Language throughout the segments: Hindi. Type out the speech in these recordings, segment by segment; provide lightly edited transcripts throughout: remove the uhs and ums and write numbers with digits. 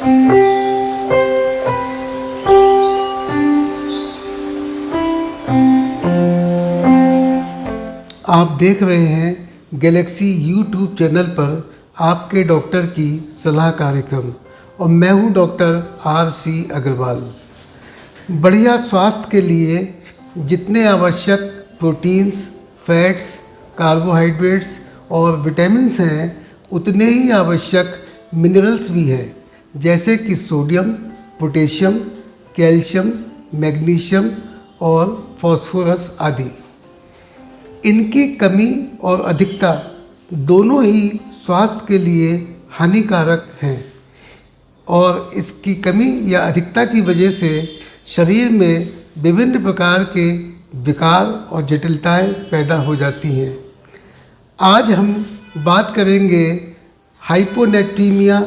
आप देख रहे हैं गैलेक्सी यूट्यूब चैनल पर आपके डॉक्टर की सलाह कार्यक्रम और मैं हूं डॉक्टर RC अग्रवाल। बढ़िया स्वास्थ्य के लिए जितने आवश्यक प्रोटीन्स, फैट्स, कार्बोहाइड्रेट्स और विटामिन्स हैं उतने ही आवश्यक मिनरल्स भी हैं, जैसे कि सोडियम, पोटेशियम, कैल्शियम, मैग्नीशियम और फास्फोरस आदि। इनकी कमी और अधिकता दोनों ही स्वास्थ्य के लिए हानिकारक हैं और इसकी कमी या अधिकता की वजह से शरीर में विभिन्न प्रकार के विकार और जटिलताएं पैदा हो जाती हैं। आज हम बात करेंगे हाइपोनेट्रीमिया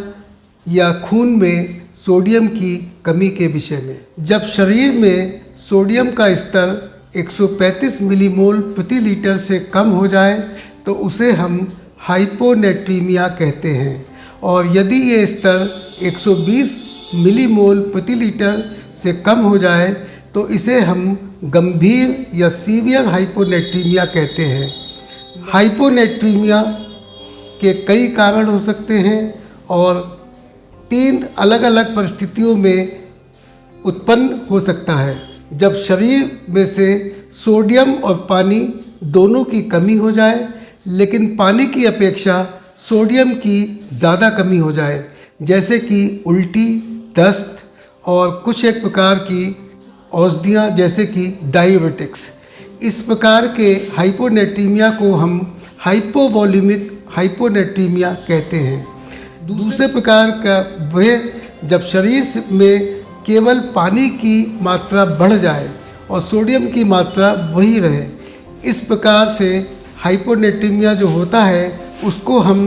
या खून में सोडियम की कमी के विषय में। जब शरीर में सोडियम का स्तर 135 मिलीमोल प्रति लीटर से कम हो जाए तो उसे हम हाइपोनेट्रीमिया कहते हैं, और यदि ये स्तर 120 मिलीमोल प्रति लीटर से कम हो जाए तो इसे हम गंभीर या सीवियर हाइपोनेट्रीमिया कहते हैं। हाइपोनेट्रीमिया के कई कारण हो सकते हैं और 3 अलग अलग परिस्थितियों में उत्पन्न हो सकता है। जब शरीर में से सोडियम और पानी दोनों की कमी हो जाए, लेकिन पानी की अपेक्षा सोडियम की ज़्यादा कमी हो जाए, जैसे कि उल्टी, दस्त और कुछ एक प्रकार की औषधियाँ जैसे कि डायूरेटिक्स। इस प्रकार के हाइपोनेट्रीमिया को हम हाइपोवॉल्यूमिक हाइपोनेट्रीमिया कहते हैं। दूसरे प्रकार का वह जब शरीर में केवल पानी की मात्रा बढ़ जाए और सोडियम की मात्रा वही रहे। इस प्रकार से हाइपोनेट्रीमिया जो होता है उसको हम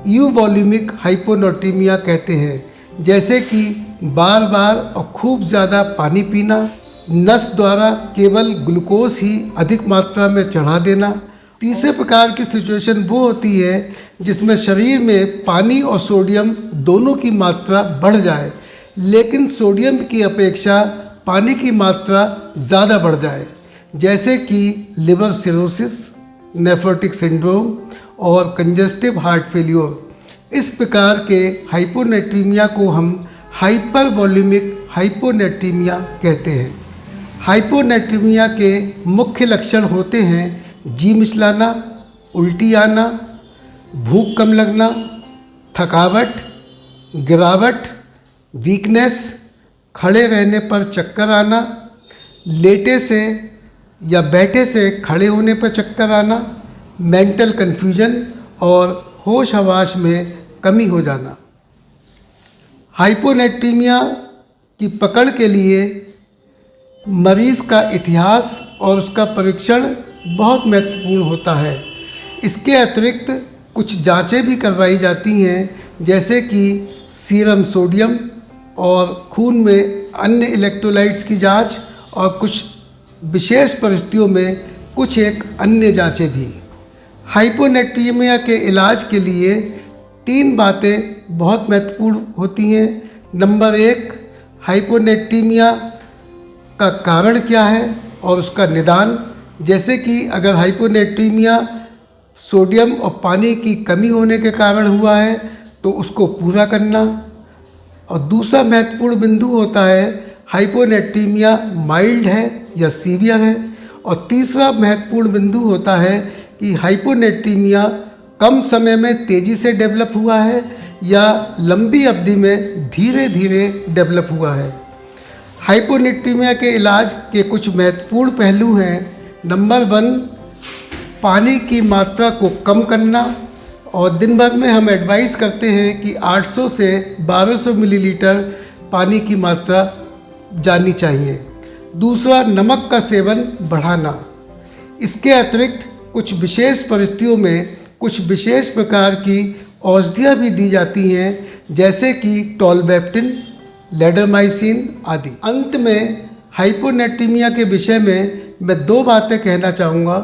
यूवॉल्यूमिक हाइपोनेट्रीमिया कहते हैं, जैसे कि बार बार और खूब ज़्यादा पानी पीना, नस द्वारा केवल ग्लूकोज ही अधिक मात्रा में चढ़ा देना। तीसरे प्रकार की सिचुएशन वो होती है जिसमें शरीर में पानी और सोडियम दोनों की मात्रा बढ़ जाए, लेकिन सोडियम की अपेक्षा पानी की मात्रा ज़्यादा बढ़ जाए, जैसे कि लिवर सिरोसिस, नेफ्रोटिक सिंड्रोम और कंजस्टिव हार्ट फेल्योर। इस प्रकार के हाइपोनेट्रीमिया को हम हाइपरवॉल्यूमिक हाइपोनेट्रीमिया कहते हैं। हाइपोनेट्रीमिया के मुख्य लक्षण होते हैं जी मिचलाना, उल्टी आना, भूख कम लगना, थकावट, गिरावट, वीकनेस, खड़े रहने पर चक्कर आना, लेटे से या बैठे से खड़े होने पर चक्कर आना, मेंटल कन्फ्यूजन और होश हवास में कमी हो जाना। हाइपोनेट्रीमिया की पकड़ के लिए मरीज़ का इतिहास और उसका परीक्षण बहुत महत्वपूर्ण होता है। इसके अतिरिक्त कुछ जांचें भी करवाई जाती हैं, जैसे कि सीरम सोडियम और खून में अन्य इलेक्ट्रोलाइट्स की जांच और कुछ विशेष परिस्थितियों में कुछ एक अन्य जांचें भी। हाइपोनेट्रीमिया के इलाज के लिए 3 बातें बहुत महत्वपूर्ण होती हैं। नंबर 1, हाइपोनेट्रीमिया का कारण क्या है और उसका निदान, जैसे कि अगर हाइपोनेट्रीमिया सोडियम और पानी की कमी होने के कारण हुआ है तो उसको पूरा करना। और दूसरा महत्वपूर्ण बिंदु होता है हाइपोनेट्रीमिया माइल्ड है या सीवियर है। और तीसरा महत्वपूर्ण बिंदु होता है कि हाइपोनेट्रीमिया कम समय में तेज़ी से डेवलप हुआ है या लंबी अवधि में धीरे धीरे डेवलप हुआ है। हाइपोनेट्रीमिया के इलाज के कुछ महत्वपूर्ण पहलू हैं। नंबर 1, पानी की मात्रा को कम करना, और दिन भर में हम एडवाइस करते हैं कि 800 से 1200 मिलीलीटर पानी की मात्रा जानी चाहिए। दूसरा, नमक का सेवन बढ़ाना। इसके अतिरिक्त कुछ विशेष परिस्थितियों में कुछ विशेष प्रकार की औषधियाँ भी दी जाती हैं, जैसे कि टॉलबैप्टिन, लेडरमाइसिन आदि। अंत में हाइपोनेट्रीमिया के विषय में मैं 2 बातें कहना चाहूँगा।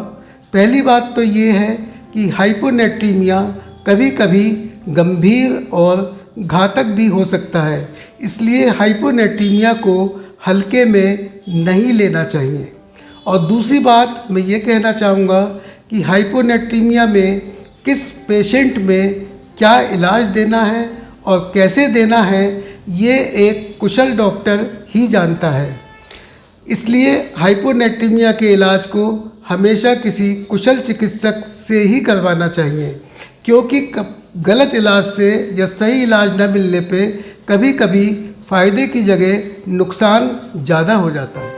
पहली बात तो ये है कि हाइपोनेट्रीमिया कभी कभी गंभीर और घातक भी हो सकता है। इसलिए हाइपोनेट्रीमिया को हल्के में नहीं लेना चाहिए। और दूसरी बात मैं ये कहना चाहूँगा कि हाइपोनेट्रीमिया में किस पेशेंट में क्या इलाज देना है और कैसे देना है, ये एक कुशल डॉक्टर ही जानता है। इसलिए हाइपोनेट्रीमिया के इलाज को हमेशा किसी कुशल चिकित्सक से ही करवाना चाहिए, क्योंकि गलत इलाज से या सही इलाज न मिलने पे कभी कभी फ़ायदे की जगह नुकसान ज़्यादा हो जाता है।